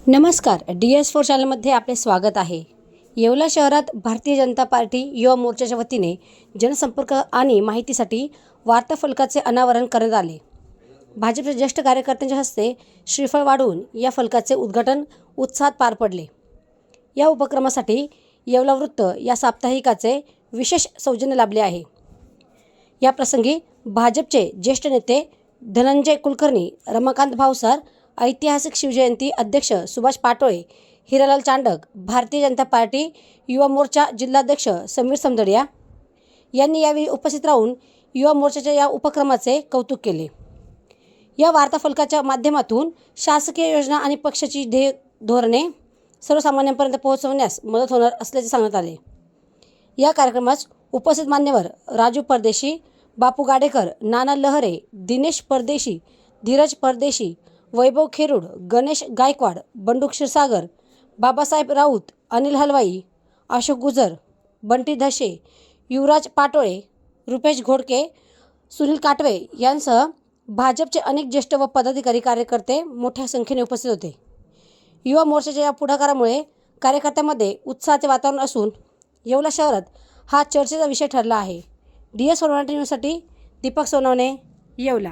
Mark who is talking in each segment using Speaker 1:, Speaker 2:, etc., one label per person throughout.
Speaker 1: नमस्कार, DS4 चॅनलमध्ये आपले स्वागत आहे। येवला शहरात भारतीय जनता पार्टी युवा मोर्चाच्या वतीने जनसंपर्क आणि माहितीसाठी वार्ताफलकाचे अनावरण करण्यात आले। भाजपच्या ज्येष्ठ कार्यकर्त्यांच्या हस्ते श्रीफळ वाढवून या फलकाचे उद्घाटन उत्साहात पार पडले। या उपक्रमासाठी येवला वृत्त या साप्ताहिकाचे विशेष सौजन्य लाभले आहे। या प्रसंगी भाजपचे ज्येष्ठ नेते धनंजय कुलकर्णी, रमाकांत भावसार, ऐतिहासिक शिवजयंती अध्यक्ष सुभाष पाटोळे, हिरालाल चांडक, भारतीय जनता पार्टी युवा मोर्चा जिल्हाध्यक्ष समीर समदडिया यांनी यावेळी उपस्थित राहून युवा मोर्चाच्या या उपक्रमाचे कौतुक केले। या वार्ताफलकाच्या माध्यमातून शासकीय योजना आणि पक्षाची ध्येय धोरणे सर्वसामान्यांपर्यंत पोहोचवण्यास मदत होणार असल्याचे सांगण्यात आले। या कार्यक्रमास उपस्थित मान्यवर राजू परदेशी, बापू गाडेकर, नाना लहरे, दिनेश परदेशी, धीरज परदेशी, वैभव खेरूड, गणेश गायकवाड, बंडू क्षीरसागर, बाबासाहेब राऊत, अनिल हलवाई, अशोक गुजर, बंटी धशे, युवराज पाटोळे, रुपेश घोडके, सुनील काटवे यांसह भाजपचे अनेक ज्येष्ठ व पदाधिकारी कार्यकर्ते मोठ्या संख्येने उपस्थित होते। युवा मोर्चाच्या या पुढाकारामुळे कार्यकर्त्यांमध्ये उत्साहाचे वातावरण असून येवला शहरात हा चर्चेचा विषय ठरला आहे। DS4 मराठी न्यूजसाठी दीपक सोनवणे, येवला।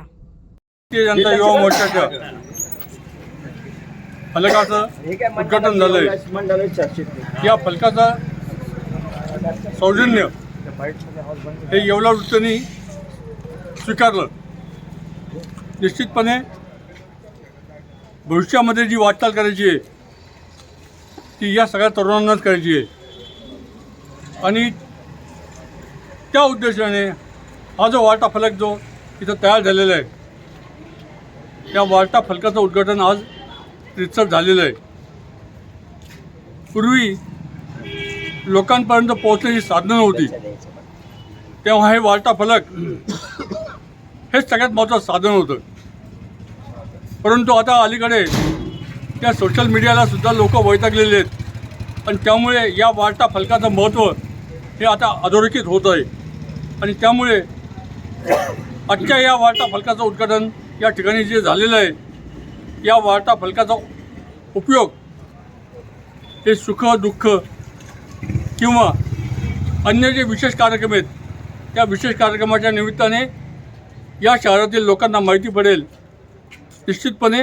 Speaker 2: भारतीय जनता युवा मोर्चाच्या फलकाचं उद्घाटन झालंय। या फलकाचा सौजन्य हे येवला वृत्ताने स्वीकारलं। निश्चितपणे भविष्यामध्ये जी वाटचाल करायची आहे ती या सगळ्या तरुणांनाच करायची आहे आणि त्या उद्देशाने हा जो वार्ता फलक जो इथं तयार झालेला आहे त्या वार्ता फलकाचं उद्घाटन आज रितसर झालेलं आहे। पूर्वी लोकांपर्यंत पोहोचण्याची साधनं नव्हती, तेव्हा हे वार्ता फलक हेच सगळ्यात महत्त्वाचं साधन होतं। परंतु आता अलीकडे त्या सोशल मीडियाला सुद्धा लोक वैतागलेले आहेत आणि त्यामुळे या वार्ता फलकाचं महत्त्व हे आता अधोरेखित होत आहे आणि त्यामुळे आजच्या या वार्ता फलकाचं उद्घाटन या ठिकाणी जे झालेलं आहे या वार्ता फलकाचा उपयोग हे सुख दुःख किंवा अन्य जे विशेष कार्यक्रम आहेत त्या विशेष कार्यक्रमाच्या निमित्ताने या शहरातील लोकांना माहिती पडेल। निश्चितपणे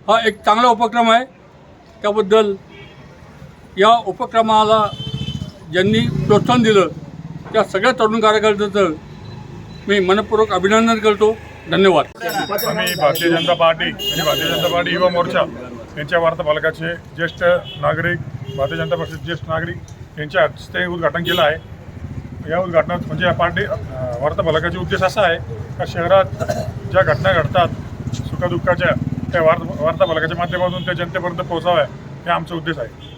Speaker 2: हा एक चांगला उपक्रम आहे। त्याबद्दल या उपक्रमाला ज्यांनी प्रोत्साहन दिलं त्या सगळ्या तरुण कार्यकर्त्यांचं मी मनपूर्वक अभिनंदन करतो। धन्यवाद।
Speaker 3: आम्ही भारतीय जनता पार्टी आणि भारतीय जनता पार्टी युवा मोर्चा यांच्या वार्ताफलकाचे ज्येष्ठ नागरिक, भारतीय जनता पक्षाचे ज्येष्ठ नागरिक यांच्या हस्ते उद्घाटन केलं आहे। या उद्घाटनात म्हणजे या पार्टी वार्ताफलकाचा उद्देश असा आहे का शहरात ज्या घटना घडतात सुखदुःखाच्या त्या वार्ताफलकाच्या माध्यमातून त्या जनतेपर्यंत पोहोचाव्या हे आमचा उद्देश आहे।